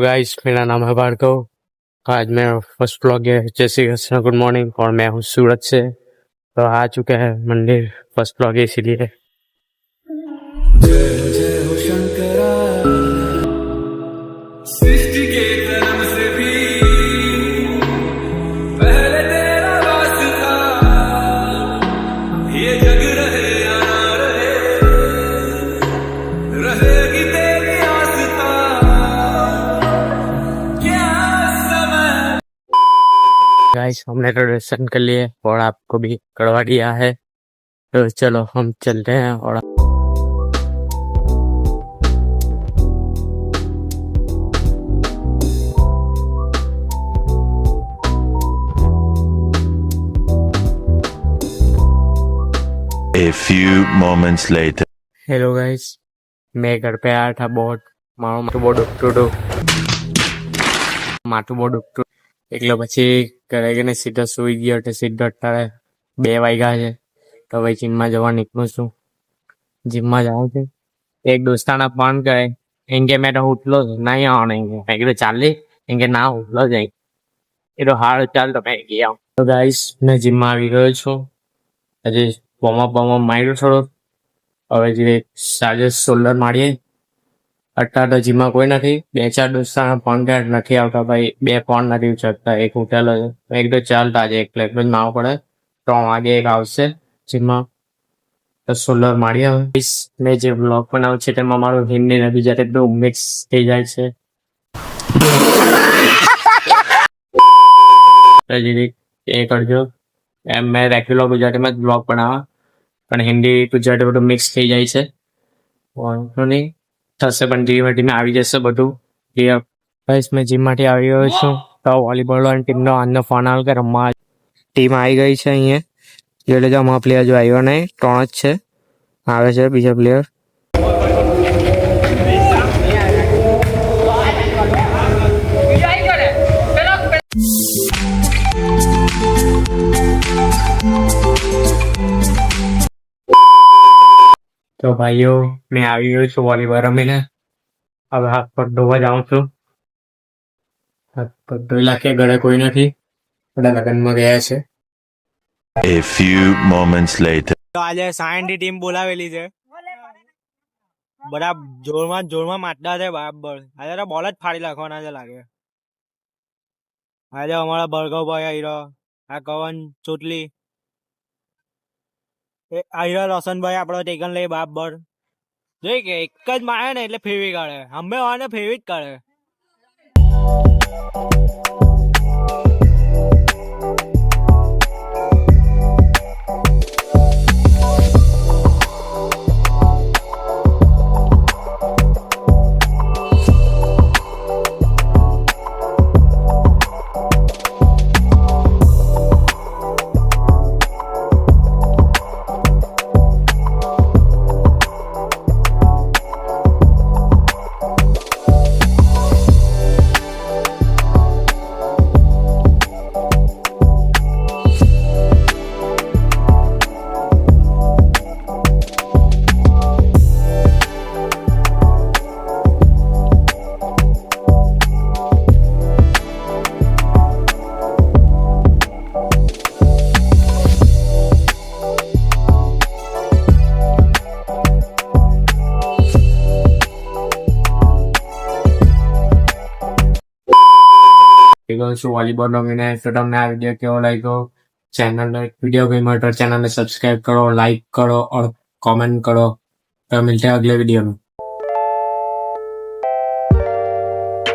Guys, मेरा नाम है भार्गव। आज मेरा फर्स्ट व्लॉग है। जय श्री कृष्ण, गुड मॉर्निंग। और मैं हूँ सूरत से, तो आ चुके हैं मंदिर। फर्स्ट व्लॉग है इसीलिए। जय जय हो शंकरा, सृष्टि के जन्म से भी पहले तेरा वास था। ये जग रहे या ना रहे, रहेगी तेरी आस्था। क्या समय। गाइस, हमने तो दर्शन कर लिए और आपको भी करवा दिया है, तो चलो हम चलते हैं। और A few moments later. Hello guys, मैं घर पे आया था। बहुत માથું બહુ દુખતું હતું, એટલે પછી ઘરે ગઈને સીધો સુઈ ગયો. તો સીધો અત્યારે 2 વાગ્યા છે, તો હવે જીમમાં જવા નીકળું છું. જીમમાં જાઉં છું. એક દોસ્તાના ફોન કરે, એમ કે મેં તો ઉઠલો જ નહીં આવવાનું. મેં કીધું ચાલી, એમ કે ના ઉઠલો જ. એ તો હાલ ચાલ, તો મેં ગયા. તો ગાઈસ, મેં જીમમાં આવી ગયો છું. હજી વોર્મઅપ માર્યું થોડું. હવે જે સાંજે શોલ્ડર મારીએ. અત્યારે તો જીમમાં કોઈ નથી. 2-4 દોસ્તાના ફોન કરે, નથી આવતા ભાઈ. 2 ફોન નથી ઉચકતા, એક ઉઠેલો છે. એક તો ચાલ, આજે એકલો જ મારવો પડે. 3 વાગે એક આવશે જીમમાં, તો શોલ્ડર મારી આવે. મેં જે બ્લોગ બનાવું છે તેમાં મારું હિન્દી ને ગુજરાતી બધું મિક્સ થઈ જાય છે. એ કરજો. એમ મેં રેગ્યુલર ગુજરાતીમાં જ બ્લોગ બનાવવા, પણ હિન્દી ગુજરાતી બધું મિક્સ થઈ જાય છે. વાંધો નહીં, થશે. પણ ધીમે ધીમે આવી જશે બધું. બસ મેં જીમમાંથી આવી ગયો છું. તો વોલીબોલ ટીમનો આજનો ફોન આવ્યો કે રમવા ટીમ આવી ગઈ છે અહીંયા. એટલે જો અમારા પ્લેયર જો આવ્યો નહીં, 3 જ છે. આવે છે બીજા પ્લેયર. તો ભાઈઓ, મેં આવી ગયો છું વોલીબોલ રમીને. હવે હાથ પગ ધોવા જાઉં છું. હાથ પગ ધોઈ નાખીએ. ઘરે કોઈ નથી, બધા લગ્નમાં ગયા છે. A few moments later. તો આજે સાયન્સની ટીમ બોલાવેલી છે. બધા જોરમાં માટલા છે બરાબર. આજે તો બોલ જ ફાડી નાખવાના છે લાગે. આજે અમારા ભાર્ગવભાઈ આયરો, આ કવન ચોટલી, આયરો રોશનભાઈ આપણો ટેકન લઈ બરાબર. જોઈ કે એક જ મારે ને એટલે ફેરવી કાઢે. અમે વાને ફેરવી જ કાઢે. વોલીબોલ રમીને. તો તમને આ વિડીયો કેવો લાગ્યો? વિડીયો ગમ્યો તો ચેનલને સબસ્ક્રાइब करो, लाइक करो और कमेंट करो। तो मिलते हैं अगले वीडियो में।